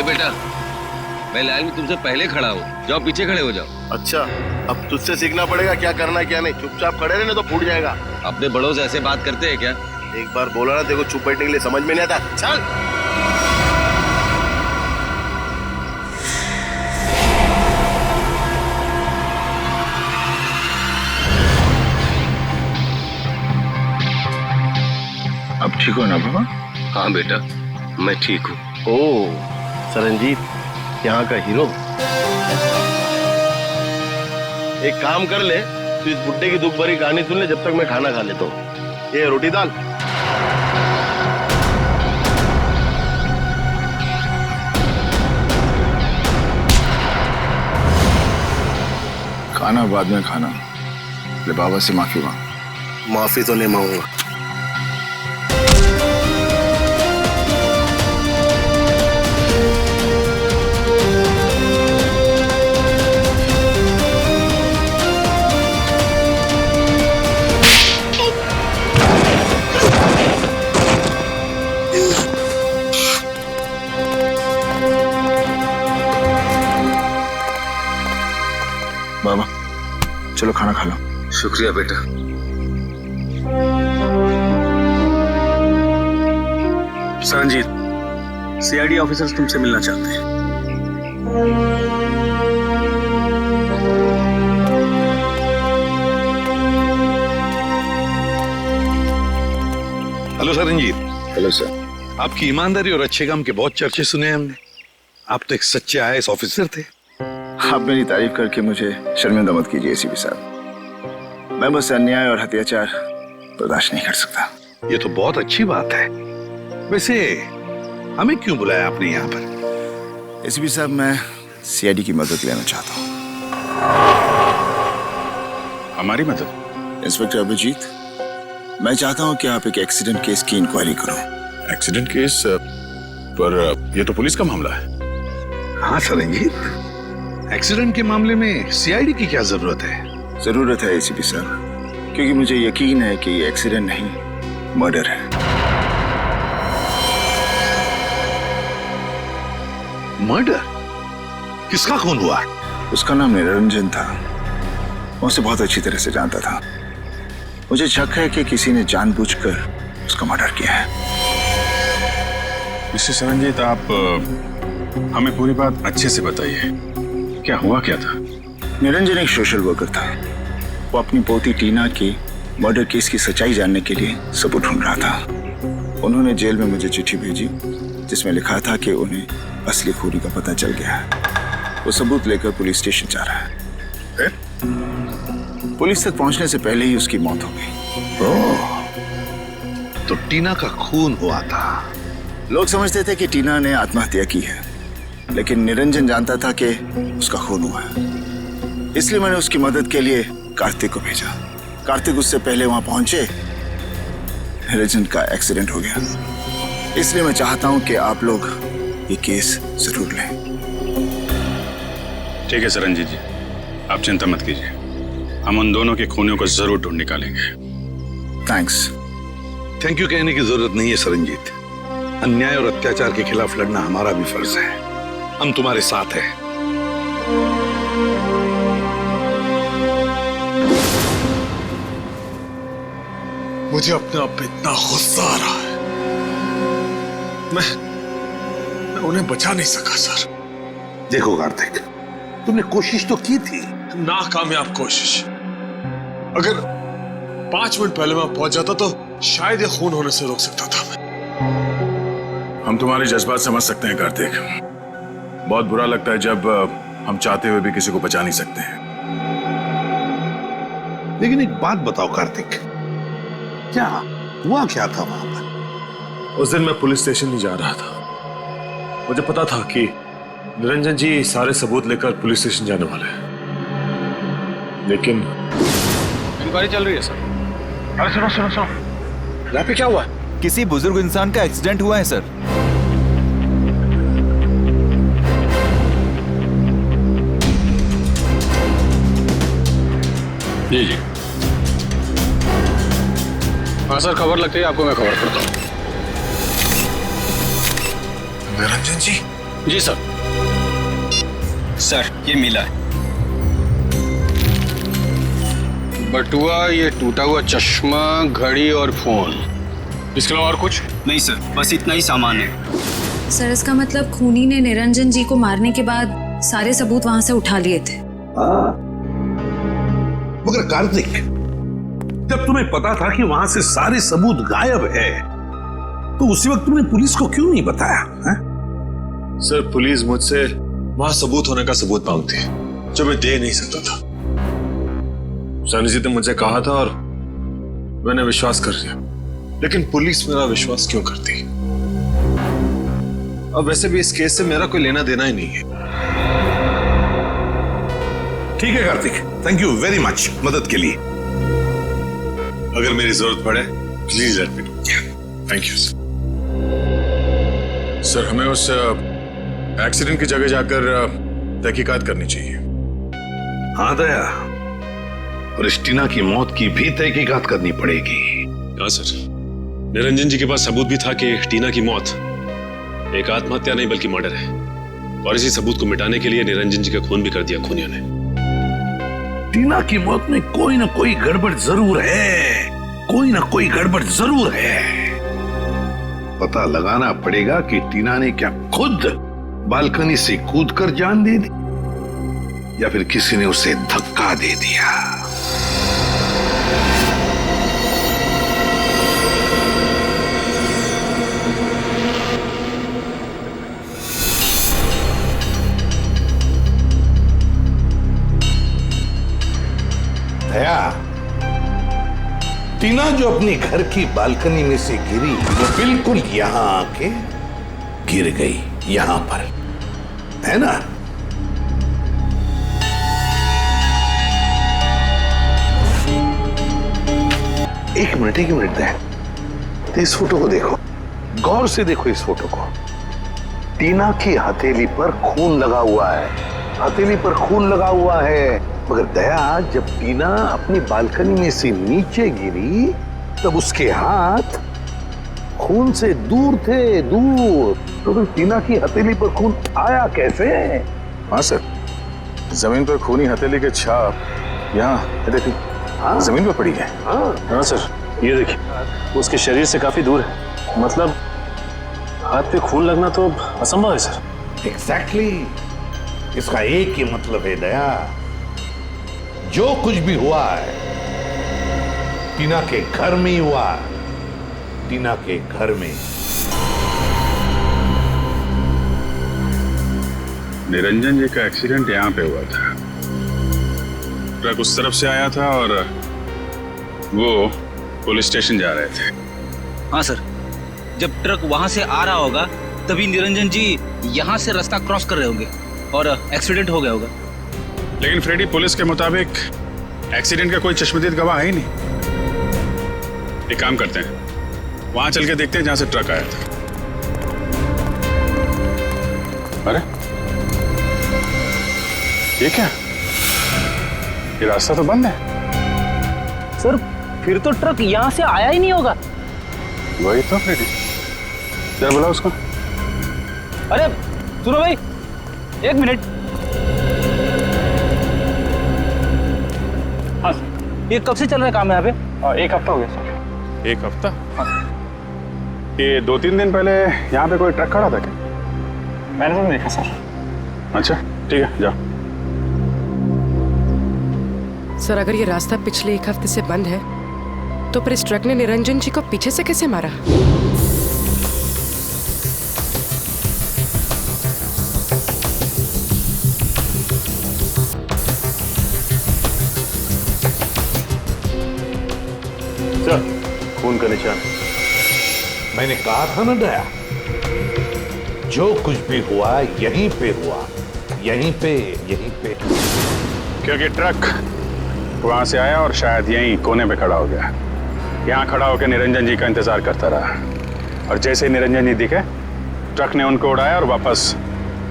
बेटा, मैं लाइन में तुमसे पहले खड़ा हूँ, जाओ पीछे खड़े हो जाओ। अच्छा, अब तुझसे सीखना पड़ेगा क्या करना है क्या नहीं। चुपचाप खड़े रहने तो फूट जाएगा। अपने बड़ों से ऐसे बात करते हैं क्या? एक बार बोला ना, देखो चुप बैठने के लिए समझ में नहीं आता। चल। अब ठीक हो ना बाबा? हाँ बेटा, मैं ठीक हूँ। ओ सरंजीत, यहाँ का हीरो। एक काम कर ले, तू इस बुड्ढे की दुख भरी कहानी सुन ले जब तक मैं खाना खा लेता हूँ। ये रोटी दाल। खाना बाद में खाना। ले बाबा से माफी मांग। माफी तो नहीं मांगूंगा। बाबा चलो खाना खा लो। शुक्रिया बेटा। सरंजीत, सीआईडी ऑफिसर्स तुमसे मिलना चाहते हैं। हेलो सरंजीत। Hello sir. आपकी ईमानदारी और अच्छे काम के बहुत चर्चे सुने हैं हमने। आप तो एक सच्चे आईएएस ऑफिसर थे। आप मेरी तारीफ करके मुझे शर्मिंदा मत कीजिए एसीपी साहब। मैं बस अन्याय और अत्याचार बर्दाश्त नहीं कर सकता। ये तो बहुत अच्छी बात है। वैसे हमें क्यों बुलाया आपने यहाँ पर? एसीपी साहब, मैं सीआईडी की मदद लेना चाहता हूँ। हमारी मदद? इंस्पेक्टर अभिजीत, मैं चाहता हूँ कि आप एक एक्सीडेंट केस की इंक्वायरी करो। Accident case? पर ये तो पुलिस का मामला है। हाँ सरंजीत, एक्सीडेंट के मामले में सीआईडी की क्या जरूरत है? जरूरत है एसीपी साहब, क्योंकि मुझे यकीन है कि ये एक्सीडेंट नहीं, मर्डर है। मर्डर? किसका खून हुआ? उसका नाम निरंजन था। मैं उसे बहुत अच्छी तरह से जानता था। मुझे शक है कि किसी ने जानबूझकर उसका मर्डर किया है। मिस्टर सरंजीत, आप हमें पूरी बात अच्छे से बताइए। क्या हुआ क्या था? निरंजन एक सोशल वर्कर था। वो अपनी पोती टीना की मर्डर केस की सच्चाई जानने के लिए सबूत ढूंढ रहा था। उन्होंने जेल में मुझे चिट्ठी भेजी जिसमें लिखा था कि उन्हें असली खूनी का पता चल गया है। वो सबूत लेकर पुलिस स्टेशन जा रहा है। पुलिस तक पहुंचने से पहले ही उसकी मौत हो गई। ओह, तो टीना का खून हुआ था। लोग समझते थे कि टीना ने आत्महत्या की है, लेकिन निरंजन जानता था कि उसका खून हुआ है। इसलिए मैंने उसकी मदद के लिए कार्तिक को भेजा। कार्तिक उससे पहले वहां पहुंचे। निरंजन का एक्सीडेंट हो गया। इसलिए मैं चाहता हूं कि आप लोग ये केस जरूर लें। ठीक है सरंजीत जी, आप चिंता मत कीजिए। हम उन दोनों के खूनियों को जरूर ढूंढ निकालेंगे। थैंक्स। थैंक यू कहने की जरूरत नहीं है सरंजीत। अन्याय और अत्याचार के खिलाफ लड़ना हमारा भी फर्ज है। हम तुम्हारे साथ हैं। मुझे अपने आप पे इतना गुस्सा आ रहा है। मैं उन्हें बचा नहीं सका सर। देखो कार्तिक, तुमने कोशिश तो की थी। नाकामयाब कोशिश। अगर 5 मिनट पहले मैं पहुंच जाता तो शायद ये खून होने से रोक सकता था मैं। हम तुम्हारे जज्बात समझ सकते हैं कार्तिक। बहुत बुरा लगता है जब हम चाहते हुए भी किसी को बचा नहीं सकते हैं। लेकिन एक बात बताओ कार्तिक, क्या हुआ क्या था वहां पर? उस दिन मैं पुलिस स्टेशन नहीं जा रहा था। मुझे पता था कि निरंजन जी सारे सबूत लेकर पुलिस स्टेशन जाने वाले हैं, लेकिन इंक्वायरी चल रही है सर। अरे सुनो सुनो सुनो, यहाँ पे क्या हुआ? किसी बुजुर्ग इंसान का एक्सीडेंट हुआ है सर। जी जी। हाँ सर, खबर लगती है आपको, मैं खबर करता हूँ। निरंजन जी जी सर। सर ये मिला है। बटुआ, ये टूटा हुआ चश्मा, घड़ी और फोन। इसके अलावा और कुछ? नहीं सर, बस इतना ही सामान है। सर इसका मतलब खूनी ने निरंजन जी को मारने के बाद सारे सबूत वहां से उठा लिए थे। मगर कार्तिक, जब तुम्हें पता था कि वहां से सारे सबूत गायब है, तो उसी वक्त तुमने पुलिस को क्यों नहीं बताया है? सर पुलिस मुझसे वहां सबूत होने का सबूत मांगती है जो मैं दे नहीं सकता था। सानिजीत ने मुझे कहा था और मैंने विश्वास कर लिया, लेकिन पुलिस मेरा विश्वास क्यों करती? अब वैसे भी इस केस से मेरा कोई लेना देना ही नहीं है। ठीक है Kartik, thank you very much मदद के लिए। अगर मेरी जरूरत पड़े please let me know. Thank you sir. हमें उस एक्सीडेंट की जगह जाकर तहकीकात करनी चाहिए। हाँ दया, और इस टीना की मौत की भी तहकीकात करनी पड़ेगी। हाँ सर, निरंजन जी के पास सबूत भी था कि टीना की मौत एक आत्महत्या नहीं बल्कि मर्डर है, और इसी सबूत को मिटाने के लिए निरंजन जी का खून भी कर दिया खूनियों ने। टीना की मौत में कोई ना कोई गड़बड़ जरूर है, कोई ना कोई गड़बड़ जरूर है। पता लगाना पड़ेगा कि टीना ने क्या खुद बालकनी से कूदकर जान दे दी या फिर किसी ने उसे धक्का दे दिया। दया, टीना जो अपनी घर की बालकनी में से गिरी, वो बिल्कुल यहां आके गिर गई, यहां पर, है ना? एक मिनट दया, तो इस फोटो को देखो, गौर से देखो इस फोटो को। टीना की हथेली पर खून लगा हुआ है, हथेली पर खून लगा हुआ है। मगर दया, जब टीना अपनी बालकनी में से नीचे गिरी तब उसके हाथ खून से दूर थे, दूर। तो फिर टीना की हथेली पर खून आया कैसे? हाँ सर, जमीन पर खूनी हथेली के छाप यहाँ देखिए। हाँ, जमीन पर पड़ी है। हाँ सर, ये देखिए उसके शरीर से काफी दूर है, मतलब हाथ पे खून लगना तो असंभव है सर। एग्जैक्टली, इसका एक ही मतलब है दया, जो कुछ भी हुआ है टीना के घर में ही हुआ, टीना के घर में। निरंजन जी का एक्सीडेंट यहाँ पे हुआ था। ट्रक उस तरफ से आया था और वो पुलिस स्टेशन जा रहे थे। हाँ सर, जब ट्रक वहां से आ रहा होगा तभी निरंजन जी यहाँ से रास्ता क्रॉस कर रहे होंगे और एक्सीडेंट हो गया होगा। लेकिन फ्रेडी, पुलिस के मुताबिक एक्सीडेंट का कोई चश्मदीद गवाह है ही नहीं। एक काम करते हैं, वहां चल के देखते हैं जहां से ट्रक आया था। अरे ये क्या, ये रास्ता तो बंद है। सर फिर तो ट्रक यहाँ से आया ही नहीं होगा। वही तो फ्रेडी, जरा बुलाओ उसको। अरे सुनो भाई, एक मिनट। हाँ, ये कब से चल रहा है काम यहाँ पे? एक हफ्ता हो गया सर। एक हफ्ता? ये 2-3 दिन पहले यहाँ पे कोई ट्रक खड़ा था क्या? मैंने तो नहीं देखा सर। अच्छा ठीक है, जाओ। सर अगर ये रास्ता पिछले एक हफ्ते से बंद है तो फिर इस ट्रक ने निरंजन जी को पीछे से कैसे मारा? खून का निशान। मैंने कहा था ना दया, जो कुछ भी हुआ यहीं पे हुआ, यहीं पे। क्योंकि ट्रक वहां से आया और शायद यहीं कोने पे खड़ा हो गया। यहाँ खड़ा होकर निरंजन जी का इंतजार करता रहा, और जैसे ही निरंजन जी दिखे ट्रक ने उनको उड़ाया और वापस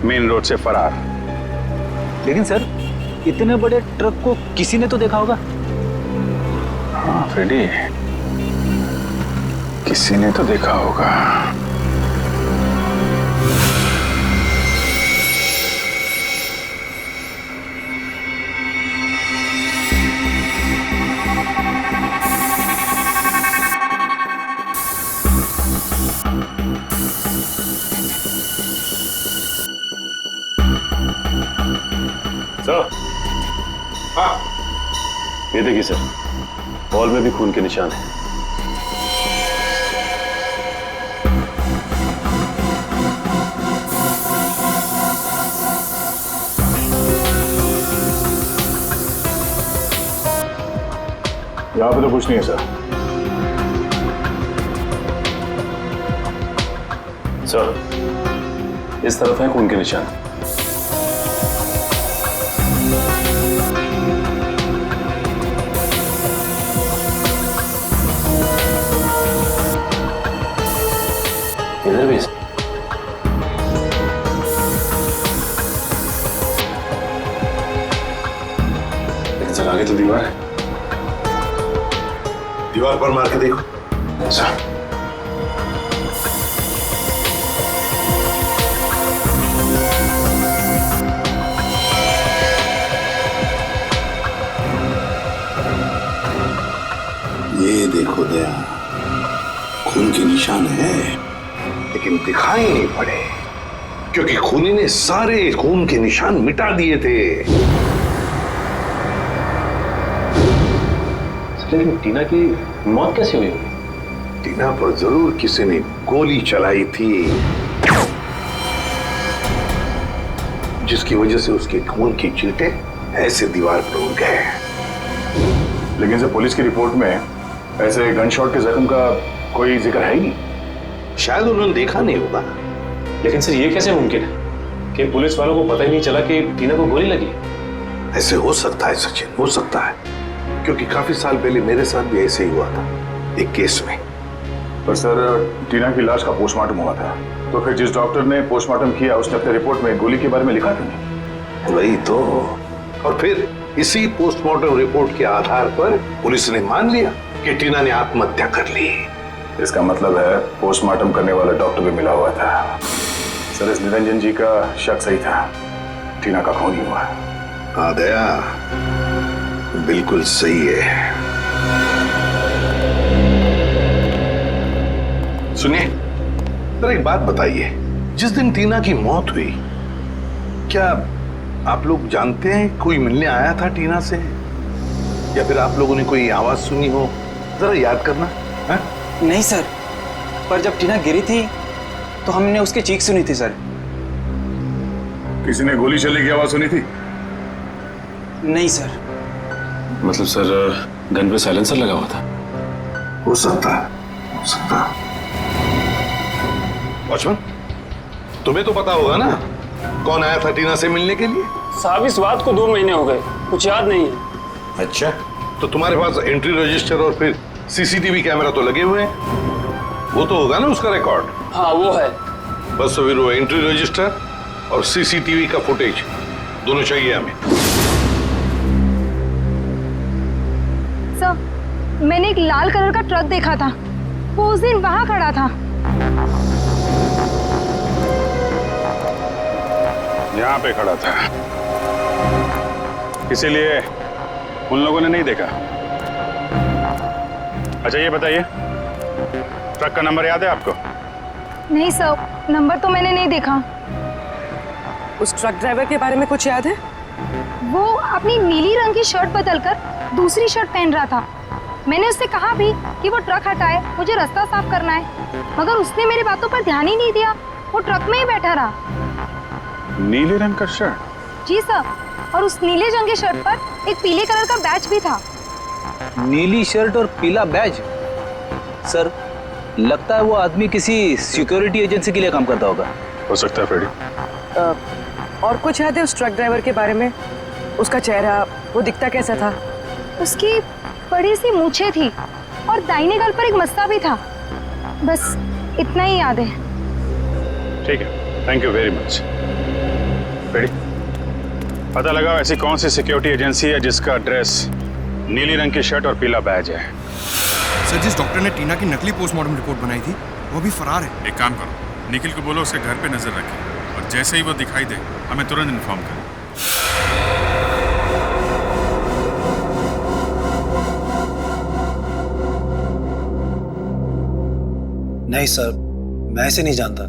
मेन रोड से फरार। लेकिन सर इतने बड़े ट्रक को किसी ने तो देखा होगा। हाँ फ्रेडी, किसी ने तो देखा होगा। सर, हाँ, ये देखिए सर, वॉल में भी खून के निशान है। यहाँ पे तो कुछ नहीं है सर। सर, इस तरफ है खून के निशान। इधर भी लेकिन सर आगे तो दीवार है। दीवार पर मार के देखो। सर, ये देखो दया, खून के निशान है, लेकिन दिखाई नहीं पड़े क्योंकि खूनी ने सारे खून के निशान मिटा दिए थे। लेकिन टीना की मौत कैसे हुई होगी? टीना पर जरूर किसी ने गोली चलाई थी, जिसकी वजह से उसके खून की चींटे ऐसे दीवार पर उड़ गए। लेकिन सर, पुलिस की रिपोर्ट में ऐसे गन शॉट के जख्म का कोई जिक्र है ही नहीं। शायद उन्होंने देखा नहीं होगा। लेकिन सर, ये कैसे मुमकिन है कि पुलिस वालों को पता ही नहीं चला कि टीना को गोली लगी? ऐसे हो सकता है सचिन, हो सकता है, क्योंकि काफी साल पहले मेरे साथ भी ऐसे ही हुआ था एक केस में। पर सर, टीना की लाश का पोस्टमार्टम हुआ था, तो फिर जिस डॉक्टर ने पोस्टमार्टम किया उसने अपने रिपोर्ट में गोली के बारे में लिखा था नहीं? वही तो। और फिर इसी पोस्टमार्टम रिपोर्ट के आधार पर पुलिस ने मान लिया कि टीना ने आत्महत्या कर ली। इसका मतलब है पोस्टमार्टम करने वाला डॉक्टर भी मिला हुआ था। सर, इस निरंजन जी का शक सही था, टीना का खून ही हुआ। हाँ दया, बिल्कुल सही है। सुनिए, जरा एक बात बताइए, जिस दिन टीना की मौत हुई, क्या आप लोग जानते हैं कोई मिलने आया था टीना से, या फिर आप लोगों ने कोई आवाज सुनी हो? जरा याद करना। है? नहीं सर, पर जब टीना गिरी थी तो हमने उसकी चीख सुनी थी सर। किसी ने गोली चलने की आवाज सुनी थी? नहीं सर। मतलब सर, गन पे साइलेंसर लगा हुआ था? हो सकता है, हो सकता है। वॉचमैन, तुम्हें तो पता होगा ना कौन आया था टीना से मिलने के लिए? साहब, इस बात को 2 महीने हो गए, कुछ याद नहीं है। अच्छा, तो तुम्हारे पास एंट्री रजिस्टर और फिर सीसीटीवी कैमरा तो लगे हुए हैं, वो तो होगा ना उसका रिकॉर्ड? हाँ, वो है। बस तो फिर वो एंट्री रजिस्टर और सीसीटीवी का फुटेज दोनों चाहिए हमें। सर, मैंने एक लाल कलर का ट्रक देखा था, वो उस दिन वहां खड़ा था। यहाँ पे खड़ा था, इसीलिए उन लोगों ने नहीं देखा। अच्छा, ये बताइए, ट्रक का नंबर याद है आपको? नहीं सर, नंबर तो मैंने नहीं देखा। उस ट्रक ड्राइवर के बारे में कुछ याद है? वो अपनी नीली रंग की शर्ट बदलकर दूसरी शर्ट पहन रहा था। मैंने उससे कहा भी कि वो ट्रक हटाए, मुझे रास्ता साफ करना है, मगर उसने मेरी बातों पर ध्यान ही नहीं दिया, वो ट्रक में ही बैठा रहा। नीले रंग का शर्ट? जी सर, और उस नीले रंग की शर्ट पर एक पीले कलर का बैच भी था। नीली शर्ट और पीला बैज? सर, लगता है वो आदमी किसी सिक्योरिटी एजेंसी के लिए काम करता होगा। हो सकता है फ्रेडी। और कुछ याद है उस ट्रक ड्राइवर के बारे में? उसका चेहरा, वो दिखता कैसा था? उसकी बड़ी सी मूछें थी और दाहिने गाल पर एक मस्सा भी था। बस इतना ही याद है। ठीक है, thank you very much. Freddy, पता लगाओ ऐसी कौन सी सिक्योरिटी एजेंसी है जिसका ड्रेस नीली रंग की शर्ट और पीला बैज है। सर, जिस डॉक्टर ने टीना की नकली पोस्टमार्टम रिपोर्ट बनाई थी वो भी फरार है। एक काम करो, निखिल को बोलो उसके घर पे नजर रखे और जैसे ही वो दिखाई दे हमें तुरंत इन्फॉर्म करें। नहीं सर, मैं ऐसे नहीं जानता।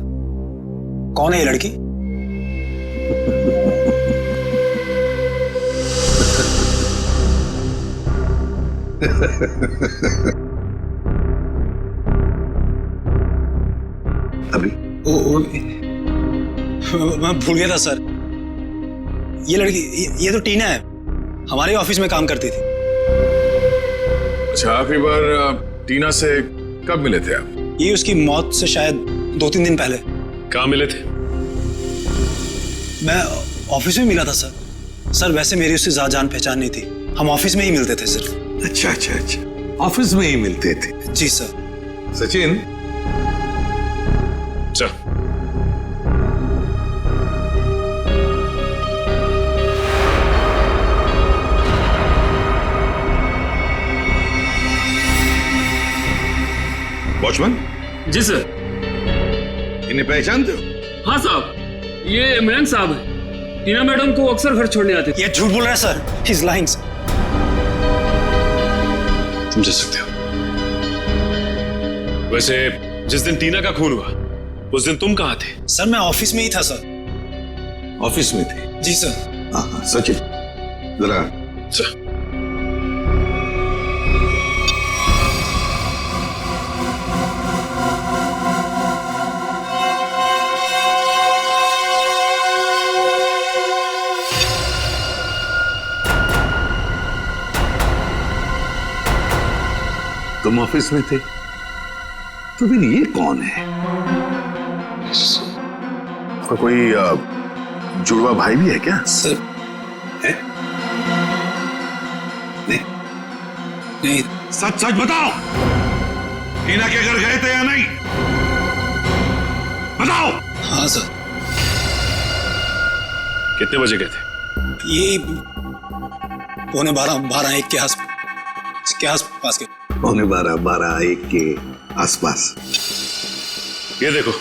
कौन है ये लड़की? अभी मैं भूल गया था सर। ये लड़की ये तो टीना है, हमारे ऑफिस में काम करती थी। अच्छा, आखिरी बार टीना से कब मिले थे आप? ये उसकी मौत से शायद 2-3 दिन पहले। कहाँ मिले थे? मैं ऑफिस में मिला था सर। सर वैसे मेरी उससे ज्यादा जान पहचान नहीं थी, हम ऑफिस में ही मिलते थे सिर्फ। अच्छा, ऑफिस में ही मिलते थे। जी सर। सचिन, चल। वॉचमैन। जी सर। इन्हें पहचानते हो? हाँ साहब, ये इमरान साहब है। टीना मैडम को अक्सर घर छोड़ने आते थे। ये झूठ बोल रहा है सर, ही इज लाइंग। तुम जा सकते हो। वैसे जिस दिन टीना का खून हुआ उस दिन तुम कहाँ थे? सर मैं ऑफिस में ही था सर। ऑफिस में थे? जी सर। हाँ, सचिन जरा। तुम ऑफिस में थे तो फिर ये कौन है? आपका कोई जुड़वा भाई भी है क्या? सर है? नहीं। सच बताओ, टीना के घर गए थे या नहीं? बताओ। हाँ सर। कितने बजे गए थे? ये 11:45-1 के आसपास के। 11:45-1 के आसपास। ये देखो,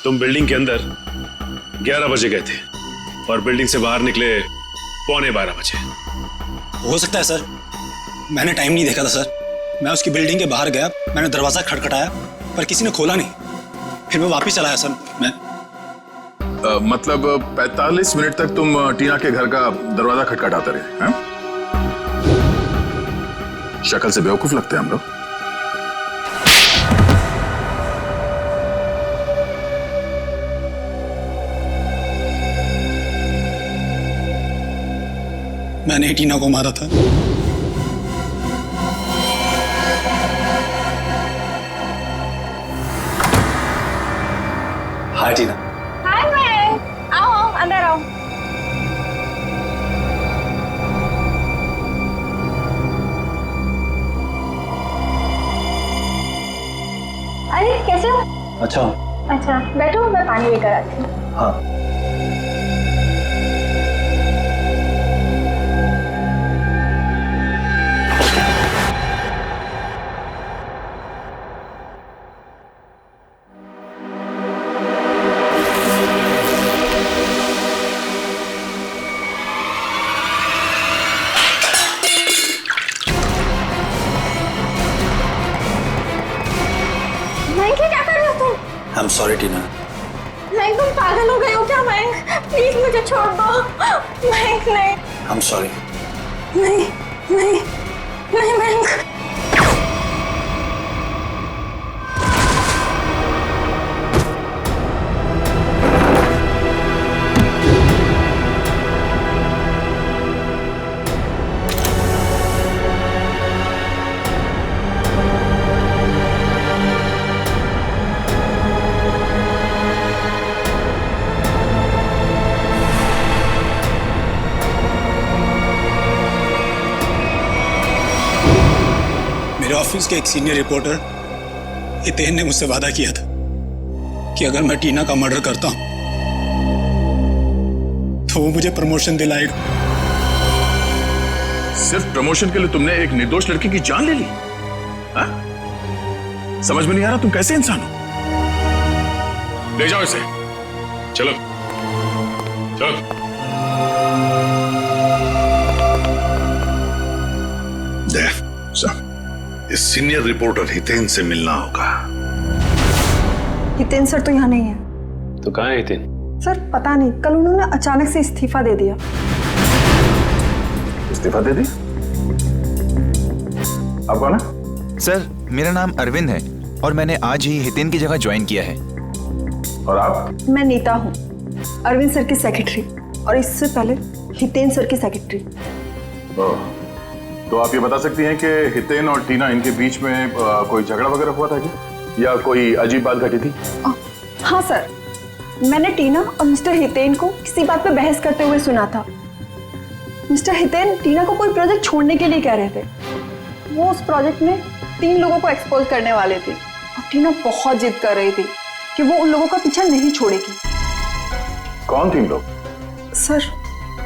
तुम बिल्डिंग के अंदर 11 बजे गए थे और बिल्डिंग से बाहर निकले 11:15 बजे। हो सकता है सर, मैंने टाइम नहीं देखा था सर। मैं उसकी बिल्डिंग के बाहर गया, मैंने दरवाजा खटखटाया पर किसी ने खोला नहीं, फिर मैं वापस चला आया सर। मैं मतलब 45 मिनट तक तुम टीना के घर का दरवाजा खटखटाते रहे हैं? शक्ल से बेवकूफ लगते हैं हम लोग। मैंने टीना को मारा था। हाय टीना। हाय मैम, आओ अंदर आओ। अरे कैसे हो? अच्छा बैठो, मैं पानी लेकर आती हूँ। हाँ। क्या कर रहे हो तुम? I'm sorry टीना। मयंक तुम पागल हो गए हो क्या मयंक? प्लीज मुझे छोड़ दो मयंक। नहीं I'm sorry। नहीं मयंक। ऑफिस के एक सीनियर रिपोर्टर हितेन ने मुझसे वादा किया था कि अगर मैं टीना का मर्डर करता हूं तो वो मुझे प्रमोशन दिलाएगा। सिर्फ प्रमोशन के लिए तुमने एक निर्दोष लड़की की जान ले ली? हा? समझ में नहीं आ रहा तुम कैसे इंसान हो? ले जाओ इसे। चलो चलो। इस सीनियर रिपोर्टर हितेन से मिलना होगा। हितेन सर तो यहाँ नहीं है। तो कहाँ है हितेन? सर पता नहीं, कल उन्होंने अचानक से इस्तीफा दे दिया। इस्तीफा दे दी? आप कौन है? सर मेरा नाम अरविंद है और मैंने आज ही हितेन की जगह ज्वाइन किया है। और आप? मैं नीता हूँ, अरविंद सर की सेक्रेटरी, और इससे पहले हितेन सर की सेक्रेटरी। तो आप ये बता सकती हैं कि हितेन और टीना इनके बीच में कोई झगड़ा वगैरह हुआ था क्या, या कोई अजीब बात घटी थी? हाँ सर, मैंने टीना और मिस्टर हितेन को किसी बात पे बहस करते हुए सुना था। मिस्टर हितेन टीना को कोई प्रोजेक्ट छोड़ने के लिए कह रहे थे। वो उस प्रोजेक्ट में 3 लोगों को एक्सपोज करने वाले थे और टीना बहुत जिद कर रही थी कि वो उन लोगों का पीछा नहीं छोड़ेगी। कौन 3 लोग? सर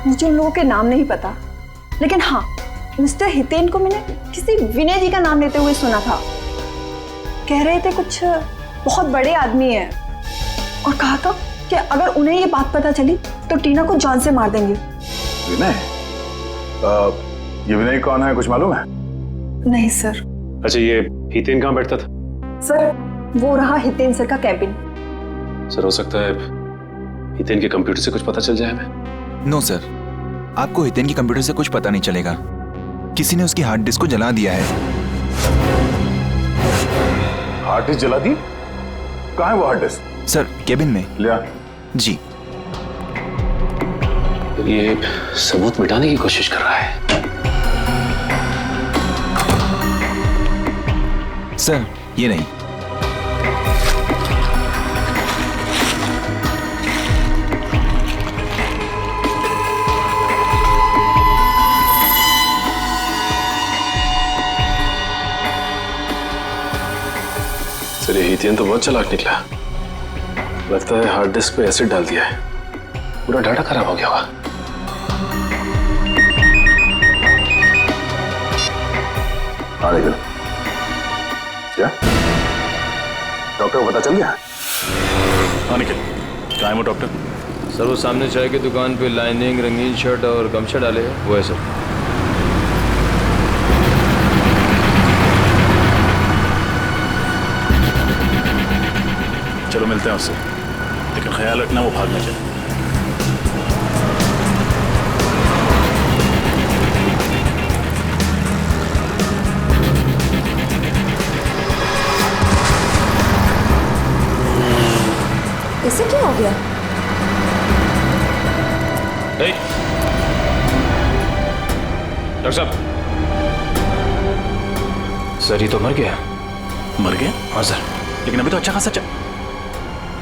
मुझे उन लोगों के नाम नहीं पता, लेकिन हाँ, मिस्टर हितेन को मैंने किसी विनय जी का नाम लेते हुए सुना था। कह रहे थे कुछ बहुत बड़े आदमी हैं और कहा था कि अगर उन्हें ये बात पता चली तो टीना को जान से मार देंगे। विनय? ये विनय कौन है, कुछ मालूम है? नहीं सर। अच्छा, ये हितेन कहाँ बैठता था? सर वो रहा हितेन सर का कैबिन। सर हो सकता है हितेन के कंप्यूटर से कुछ पता चल जाए हमें। नो सर, आपको हितेन के कंप्यूटर से कुछ पता नहीं चलेगा। किसी ने उसकी हार्ड डिस्क को जला दिया है। हार्ड डिस्क जला दी? कहाँ है वो हार्ड डिस्क? सर केबिन में। लिया जी। ये सबूत मिटाने की कोशिश कर रहा है। सर ये नहीं। सर ये हितेन तो बहुत चालाक निकला। लगता है हार्ड डिस्क पे एसिड डाल दिया है, पूरा डाटा खराब हो गया होगा। क्या डॉक्टर को पता चल गया? हाँ निखिल, कहाँ है वो डॉक्टर? सर वो सामने चाय की दुकान पे लाइनिंग, रंगीन शर्ट और गमछा डाले हैं, वो है सर। चलो मिलते हैं उससे, लेकिन ख्याल रखना वो भाग न जाए। इसे क्या हो गया? डॉक्टर साहब, सर ये तो मर गया। मर गया? हाँ सर। लेकिन अभी तो अच्छा खासा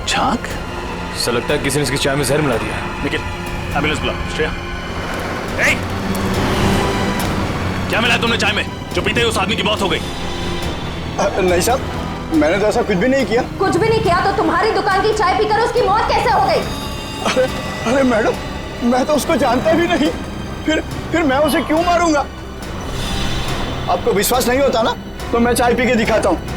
छाक। सर लगता है किसी ने इसकी चाय में जहर मिला दिया। निखिल एम्बुलेंस बुलाओ। श्रेया, क्या मिला तुमने चाय में जो पीते ही उस आदमी की मौत हो गई? नहीं साहब, मैंने तो ऐसा कुछ भी नहीं किया। कुछ भी नहीं किया तो तुम्हारी दुकान की चाय पीकर उसकी मौत कैसे हो गई? अरे मैडम, मैं तो उसको जानता भी नहीं, फिर मैं उसे क्यों मारूंगा? आपको विश्वास नहीं होता ना, तो मैं चाय पी के दिखाता हूँ।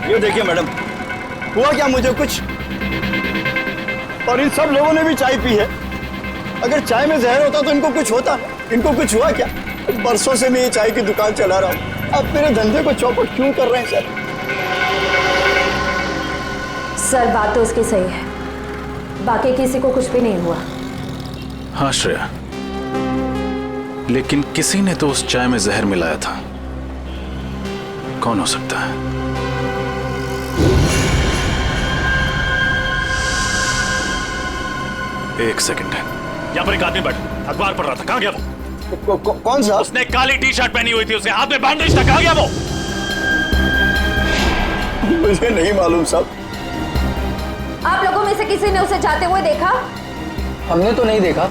ये देखिए मैडम, हुआ क्या मुझे कुछ, और इन सब लोगों ने भी चाय पी है। अगर चाय में जहर होता तो इनको कुछ होता, इनको कुछ हुआ क्या? बरसों से मैं ये चाय की दुकान चला रहा हूँ, अब मेरे धंधे को चौपट क्यों कर रहे हैं सर? सर बात तो उसकी सही है, बाकी किसी को कुछ भी नहीं हुआ। हाँ श्रेया, लेकिन किसी ने तो उस चाय में जहर मिलाया था। कौन हो सकता है? एक सेकंड है, यहाँ पर एक आदमी बैठा अखबार पढ़ रहा था, कहाँ गया वो? कौन सा? उसने काली टी शर्ट पहनी हुई थी, उसके हाथ में बैंडेज था, कहाँ गया वो? मुझे नहीं मालूम साहब। आप लोगों में से किसी ने उसे जाते हुए देखा? हमने तो नहीं देखा।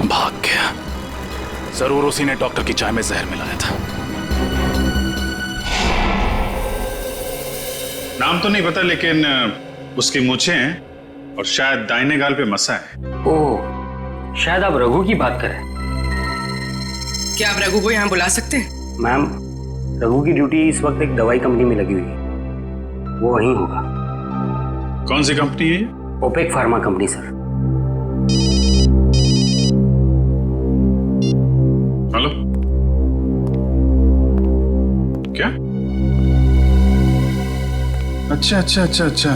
भाग गया। जरूर उसी ने डॉक्टर की चाय में जहर मिलाया था। नाम तो नहीं पता, लेकिन उसकी मूछें हैं और शायद दाहिने गाल पे मसा है। ओह, शायद आप रघु की बात कर रहे हैं। क्या आप रघु को यहाँ बुला सकते हैं? मैम, रघु की ड्यूटी इस वक्त एक दवाई कंपनी में लगी हुई है, वो वहीं होगा। कौन सी कंपनी है? Opec pharma company sir. Hello, क्या अच्छा अच्छा अच्छा अच्छा,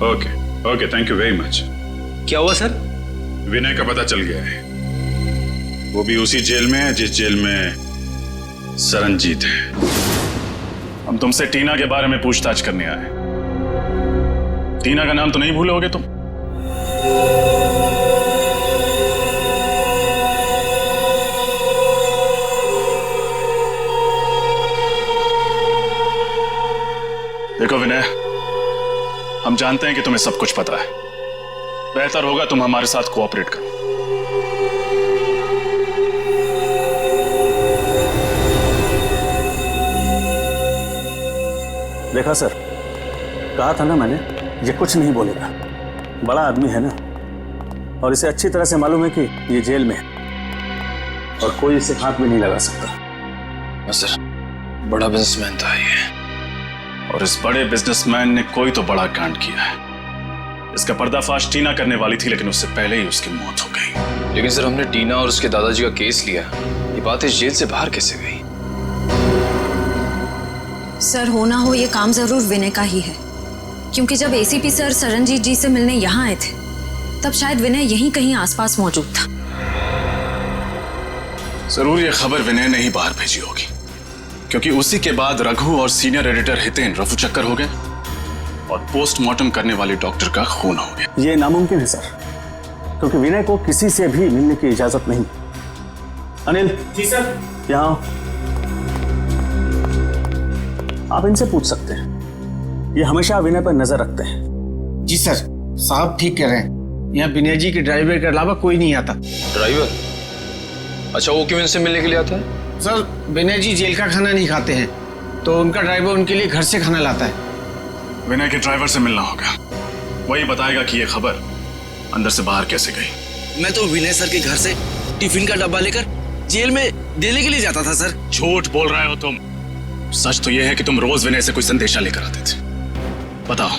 okay okay, thank you very much. क्या हुआ सर? विनय का पता चल गया है, वो भी उसी जेल में है जिस जेल में सरनजीत है। हम तुमसे टीना के बारे में पूछताछ करने आए। टीना का नाम तो नहीं भूलोगे तुम? देखो विनय, हम जानते हैं कि तुम्हें सब कुछ पता है। बेहतर होगा तुम हमारे साथ कोऑपरेट करो। देखा सर, कहा था ना मैंने, ये कुछ नहीं बोलेगा। बड़ा आदमी है ना, और इसे अच्छी तरह से मालूम है कि ये जेल में है और कोई इसे हाथ भी नहीं लगा सकता। सर, बड़ा बिजनेसमैन था ये, और इस बड़े बिजनेसमैन ने कोई तो बड़ा कांड किया है। इसका पर्दाफाश टीना करने वाली थी, लेकिन उससे पहले ही उसकी मौत हो गई। लेकिन सर, हमने टीना और उसके दादाजी का केस लिया, ये बात इस जेल से बाहर कैसे गई? सर, हो ना हो ये काम जरूर विनय का ही है, क्योंकि जब एसीपी सर सरनजीत जी से मिलने यहाँ आए थे तब शायद विनय यहीं कहीं आसपास मौजूद था। जरूर ये खबर विनय ने ही बाहर भेजी होगी, क्योंकि उसी के बाद रघु और सीनियर एडिटर हितेन रफू चक्कर हो गए और पोस्टमार्टम करने वाले डॉक्टर का खून हो गया। ये नामुमकिन है सर, क्योंकि विनय को किसी से भी मिलने की इजाजत नहीं। अनिल जी सर, यहाँ आप इनसे पूछ सकते हैं, ये हमेशा विनय पर नजर रखते हैं। जी सर, साहब ठीक कह रहे हैं, यहाँ विनय जी के ड्राइवर के अलावा कोई नहीं आता। ड्राइवर? अच्छा, वो क्यों इनसे मिलने के लिए आता है? सर, विनय जी जेल का खाना नहीं खाते हैं, तो उनका ड्राइवर उनके लिए घर से खाना लाता है। विनय के ड्राइवर से मिलना होगा, वही बताएगा कि ये खबर अंदर से बाहर कैसे गई। मैं तो विनय सर के घर से टिफिन का डब्बा लेकर जेल में देने के लिए जाता था सर। झूठ बोल रहे हो तुम। सच तो यह है कि तुम रोज विनय से कोई संदेशा लेकर आते थे। बताओ,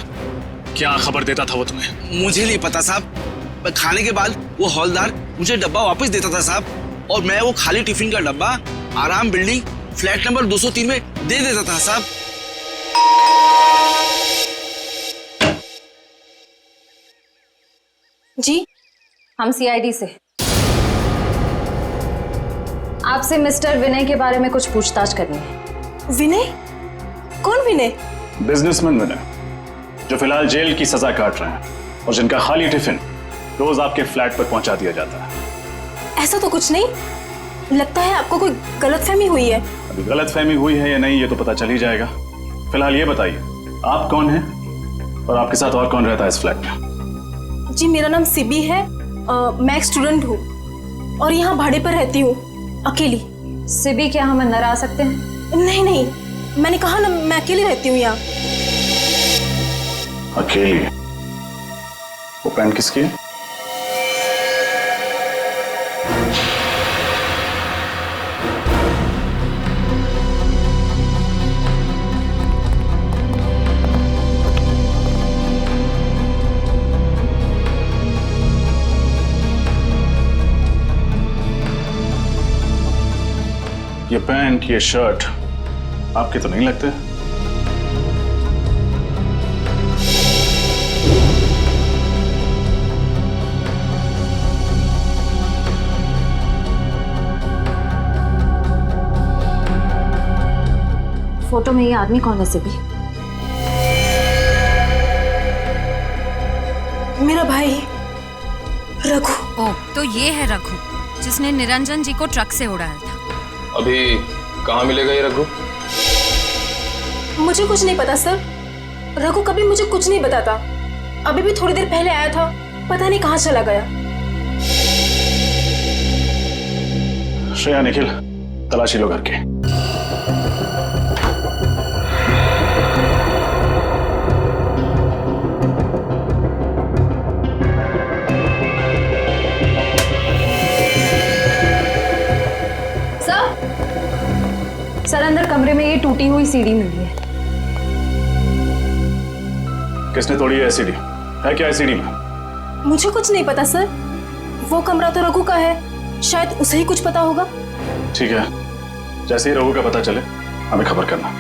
क्या खबर देता था वो तुम्हें? मुझे नहीं पता साहब, खाने के बाद वो हौलदार मुझे डब्बा वापस देता था साहब, और मैं वो खाली टिफिन का डब्बा आराम बिल्डिंग फ्लैट नंबर 203 में दे देता था साहब। जी, हम सीआईडी से। आपसे मिस्टर विनय के बारे में कुछ पूछताछ करनी है। विनय? कौन विनय? बिजनेसमैन विनय, जो फिलहाल जेल की सजा काट रहे हैं और जिनका खाली टिफिन रोज आपके फ्लैट पर पहुंचा दिया जाता है। ऐसा तो कुछ नहीं, लगता है आपको कोई गलतफहमी हुई है। अभी गलतफहमी हुई है या नहीं ये तो पता चल ही जाएगा। फिलहाल ये बताइए, आप कौन हैं और आपके साथ और कौन रहता है इस फ्लैट में? जी, मेरा नाम सिबी है, मैं एक स्टूडेंट हूँ और यहाँ भाड़े पर रहती हूँ, अकेली। सिबी, क्या हम अंदर आ सकते हैं? नहीं नहीं, मैंने कहा ना, मैं अकेली रहती हूँ यहाँ। अकेली? वो पेन किसकी है? ये पैंट, ये शर्ट आपके तो नहीं लगते? फोटो में ये आदमी कौन है सिबी? मेरा भाई रघु। ओ, तो ये है रघु, जिसने निरंजन जी को ट्रक से उड़ाया था। अभी कहाँ मिलेगा ये रघु? मुझे कुछ नहीं पता सर, रघु कभी मुझे कुछ नहीं बताता। अभी भी थोड़ी देर पहले आया था, पता नहीं कहाँ चला गया। श्रेया, निखिल, तलाशी लो करके। सर, अंदर कमरे में ये टूटी हुई सीढ़ी मिली है। किसने तोड़ी है सीढ़ी? है क्या है सीढ़ी में? मुझे कुछ नहीं पता सर, वो कमरा तो रघु का है, शायद उसे ही कुछ पता होगा। ठीक है, जैसे ही रघु का पता चले हमें खबर करना।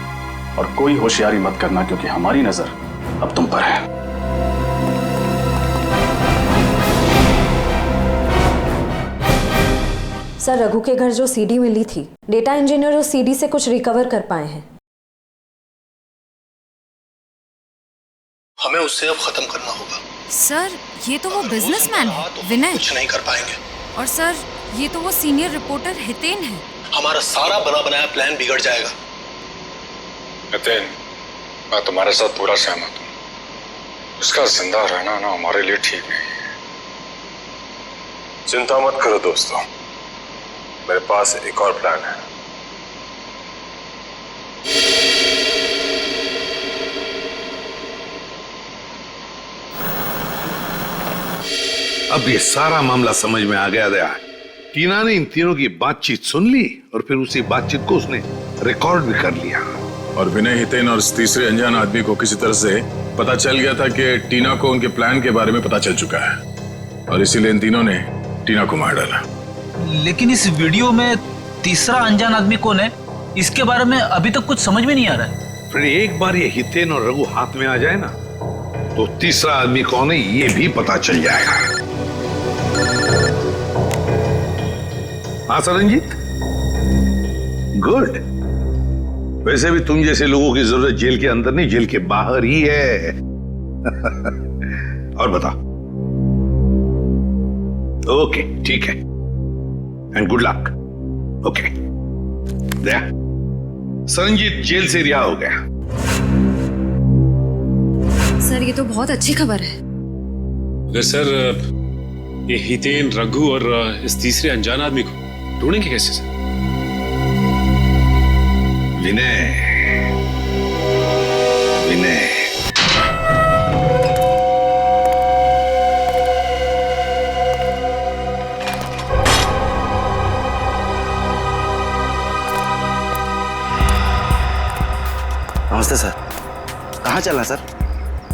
और कोई होशियारी मत करना, क्योंकि हमारी नजर अब तुम पर है। सर, रघु के घर जो सीडी मिली थी, डेटा इंजीनियर उस सीडी से कुछ रिकवर कर पाए हैं। हमें उससे अब खत्म करना होगा। सर, ये तो वो बिजनेसमैन है विनय। कुछ नहीं कर पाएंगे। और सर, ये तो वो सीनियर रिपोर्टर हितेन है। हमारा सारा बना बनाया प्लान बिगड़ जाएगा। नितिन, मैं तुम्हारे साथ पूरा सहमत हूँ। उसका जिंदा रहना ना हमारे लिए ठीक नहीं है। चिंता मत करो दोस्तों, मेरे पास एक और प्लान है। अब ये सारा मामला समझ में आ गया। टीना ने इन तीनों की बातचीत सुन ली और फिर उसी बातचीत को उसने रिकॉर्ड भी कर लिया। और विनय, हितेन और इस तीसरे अनजान आदमी को किसी तरह से पता चल गया था कि टीना को उनके प्लान के बारे में पता चल चुका है, और इसीलिए इन तीनों ने टीना को मार डाला। लेकिन इस वीडियो में तीसरा अनजान आदमी कौन है, इसके बारे में अभी तक कुछ समझ में नहीं आ रहा है। फिर एक बार ये हितेन और रघु हाथ में आ जाए ना, तो तीसरा आदमी कौन है ये भी पता चल जाएगा। हाँ सरनजीत, गुड। वैसे भी तुम जैसे लोगों की जरूरत जेल के अंदर नहीं, जेल के बाहर ही है। और बता। ओके, ठीक है, and good luck. Okay, Daya, Saranjit jail से रिहा हो गया। सर, ये तो बहुत अच्छी खबर है। अगर सर ये हितेन, रघु और इस तीसरे अनजान आदमी को ढूंढेंगे कैसे सर? विनय, विनय, नमस्ते सर। कहाँ चलना सर?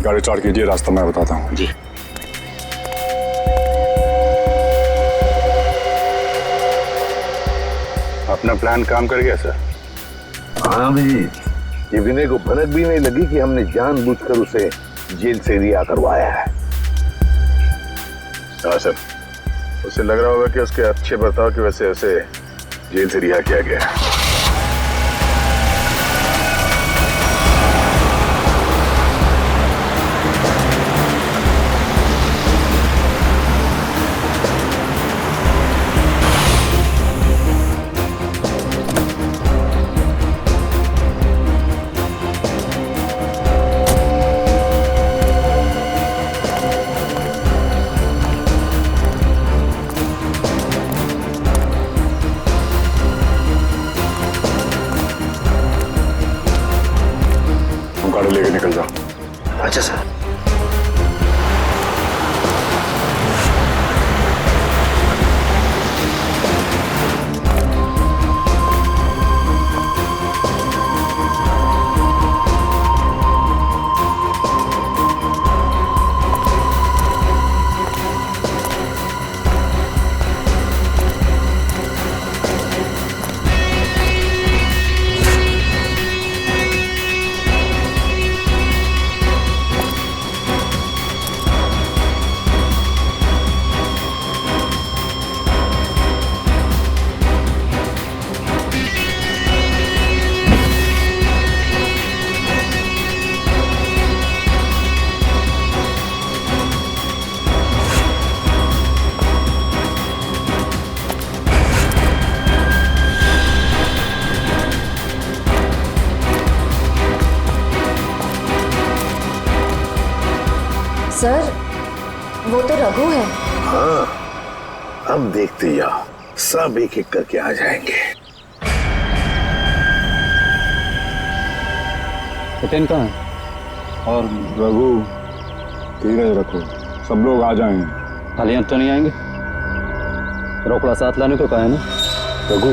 गाड़ी स्टार्ट कीजिए, रास्ता मैं बताता हूँ। जी। अपना प्लान काम कर गया सर? हाँ भी, ये विनय को भनक भी नहीं लगी कि हमने जानबूझकर उसे जेल से रिहा करवाया है। हाँ सर, उसे लग रहा होगा कि उसके अच्छे बर्ताव की वजह से उसे जेल से रिहा किया गया। गाड़ी लेके निकल जाओ। अच्छा सर। सर, वो तो रघु है। हाँ, अब देखते जाओ, सब एक एक करके आ जाएंगे। हितेन कहाँ है? और रघु? धीरज रखो, सब लोग आ जाएंगे। खाली हाथ तो नहीं आएंगे? रोकड़ा साथ लाने को कहा है ना। रघु,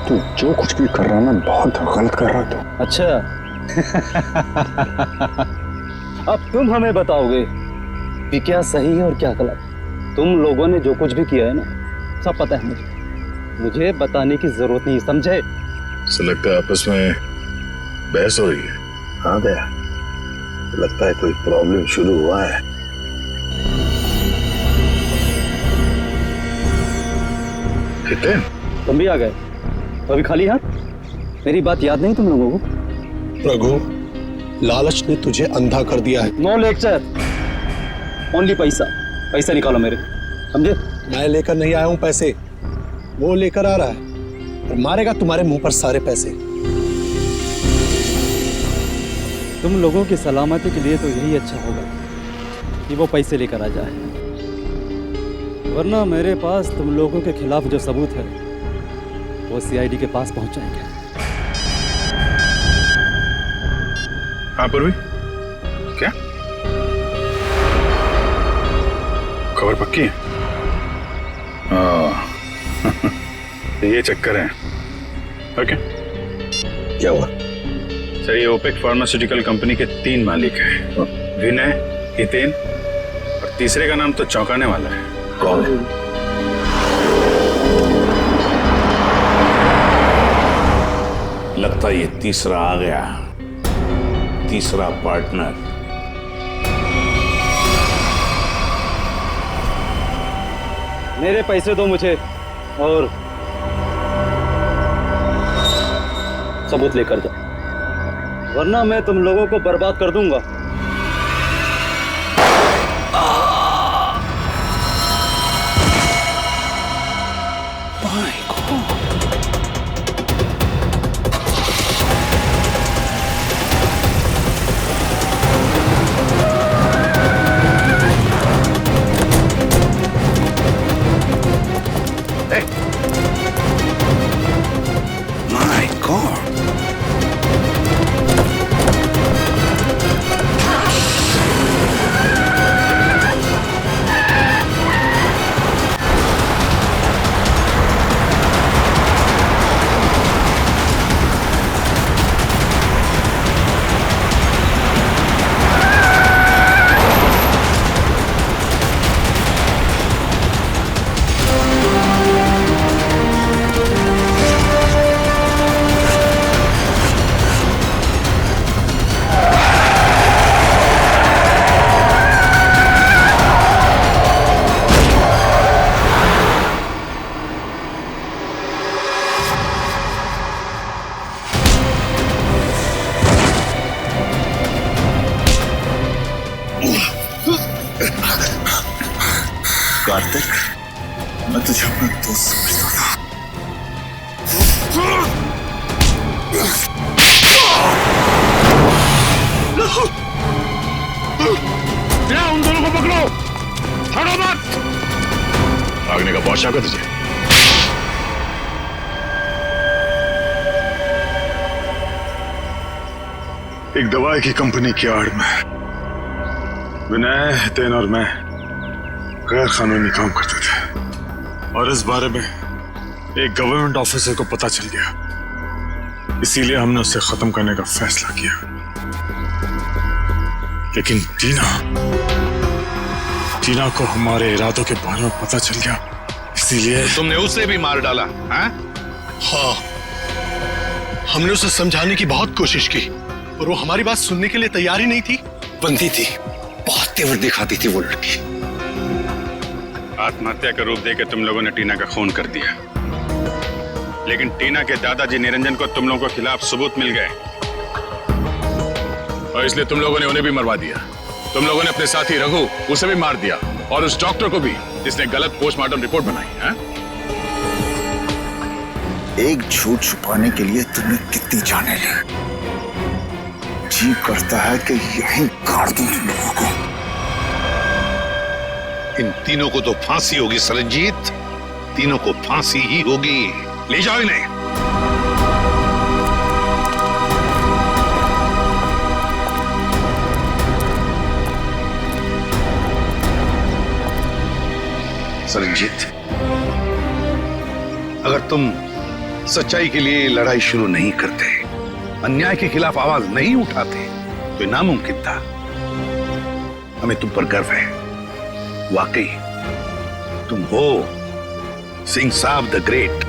तू जो कुछ भी कर रहा है ना, बहुत गलत कर रहा है तू। अच्छा। अब तुम हमें बताओगे कि क्या सही है और क्या गलत। तुम लोगों ने जो कुछ भी किया है ना, सब पता है मुझे। मुझे बताने की जरूरत नहीं, समझे? ऐसा लगता है आपस में बहस हो रही है? हाँ दया, लगता है कोई प्रॉब्लम शुरू हुआ है। हितेन, तुम भी आ गए? अभी खाली हाथ? मेरी बात याद नहीं तुम लोगों को? रघु, लालच ने तुझे अंधा कर दिया है। नो लेक्चर, ओनली पैसा। पैसा निकालो मेरे, समझे? मैं लेकर नहीं आया हूं पैसे, वो लेकर आ रहा है और मारेगा तुम्हारे मुंह पर सारे पैसे। तुम लोगों की सलामती के लिए तो यही अच्छा होगा कि वो पैसे लेकर आ जाए, वरना मेरे पास तुम लोगों के खिलाफ जो सबूत है वो सीआईडी के पास पहुंचाएंगे। हाँ पूर्वी, क्या खबर पक्की है? ये चक्कर है। ओके, क्या हुआ? सर, ये ओपेक फार्मास्यूटिकल कंपनी के 3 मालिक हैं, विनय, हितेन और तीसरे का नाम तो चौंकाने वाला है। कौन है? लगता ये तीसरा आ गया, तीसरा पार्टनर। मेरे पैसे दो मुझे और सबूत लेकर जाओ, वरना मैं तुम लोगों को बर्बाद कर दूंगा। कार्तिक, मैं तुझे अपना दोस्त समझता था। उन दोनों को पकड़ो, छोड़ो मत। भागने का बहुत शौक है तुझे? एक दवाई की कंपनी की आड़ में विनय, हितेन और मैं गैर कानूनी काम करते थे और इस बारे में एक गवर्नमेंट ऑफिसर को पता चल गया, इसीलिए हमने उसे खत्म करने का फैसला किया। लेकिन टीना को हमारे इरादों के बारे में पता चल गया, इसीलिए तुमने उसे भी मार डाला? हाँ, हमने उसे समझाने की बहुत कोशिश की और वो हमारी बात सुनने के लिए तैयार ही नहीं थी। बंदी थी, बहुत तेवर दिखाती थी वो लड़की। आत्महत्या का रूप देकर तुम लोगों ने टीना का खून कर दिया, लेकिन टीना के दादाजी निरंजन को तुम लोगों के खिलाफ सबूत मिल गए और इसलिए तुम लोगों ने उन्हें भी मरवा दिया। तुम लोगों ने अपने साथी रघु, उसे भी मार दिया और उस डॉक्टर को भी जिसने गलत पोस्टमार्टम रिपोर्ट बनाई है। एक झूठ छुपाने के लिए तुमने कितनी जाने ली। जी करता है कि यहीं काट दूं तुम लोगों को। इन तीनों को तो फांसी होगी सरनजीत, तीनों को फांसी ही होगी। ले जाओ इन्हें। सरनजीत, अगर तुम सच्चाई के लिए लड़ाई शुरू नहीं करते, अन्याय के खिलाफ आवाज नहीं उठाते, तो ये नामुमकिन था। हमें तुम पर गर्व है, वाकई तुम हो सिंह साहब द ग्रेट।